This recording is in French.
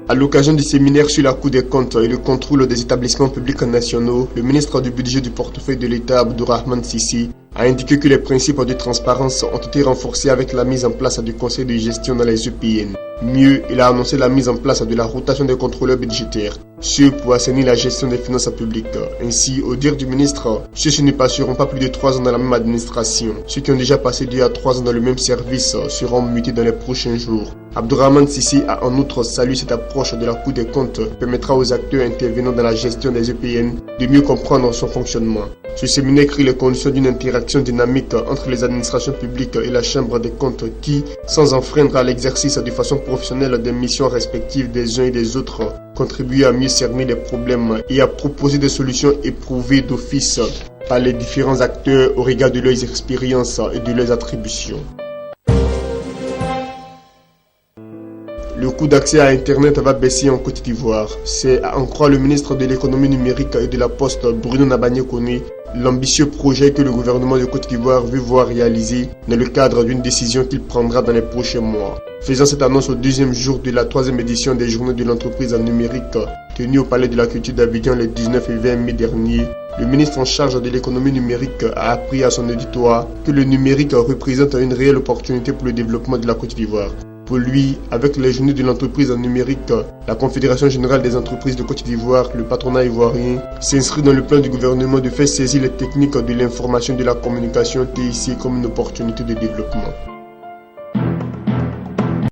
À l'occasion du séminaire sur la Cour des comptes et le contrôle des établissements publics nationaux, le ministre du Budget du portefeuille de l'État, Abdourahmane Sissi, a indiqué que les principes de transparence ont été renforcés avec la mise en place du conseil de gestion dans les EPN. Mieux, il a annoncé la mise en place de la rotation des contrôleurs budgétaires, ce pour assainir la gestion des finances publiques. Ainsi, au dire du ministre, ceux-ci ne passeront pas plus de 3 ans dans la même administration. Ceux qui ont déjà passé 2 à 3 ans dans le même service seront mutés dans les prochains jours. Abdourahmane Sissi a en outre salué cette approche de la Cour des comptes qui permettra aux acteurs intervenant dans la gestion des EPN de mieux comprendre son fonctionnement. Ce séminaire crée les conditions d'une interaction dynamique entre les administrations publiques et la Chambre des comptes qui, sans enfreindre à l'exercice de façon professionnelle des missions respectives des uns et des autres, contribue à mieux cerner les problèmes et à proposer des solutions éprouvées d'office par les différents acteurs au regard de leurs expériences et de leurs attributions. Le coût d'accès à Internet va baisser en Côte d'Ivoire. C'est, à en croire le ministre de l'économie numérique et de la Poste, Bruno Nabagné-Koné, l'ambitieux projet que le gouvernement de Côte d'Ivoire veut voir réaliser dans le cadre d'une décision qu'il prendra dans les prochains mois. Faisant cette annonce au deuxième jour de la 3e édition des Journées de l'entreprise en numérique, tenue au Palais de la Culture d'Abidjan les 19 et 20 mai dernier, le ministre en charge de l'économie numérique a appris à son auditoire que le numérique représente une réelle opportunité pour le développement de la Côte d'Ivoire. Pour lui, avec les journées de l'entreprise en numérique, la Confédération générale des entreprises de Côte d'Ivoire, le patronat ivoirien, s'inscrit dans le plan du gouvernement de faire saisir les techniques de l'information et de la communication TIC comme une opportunité de développement.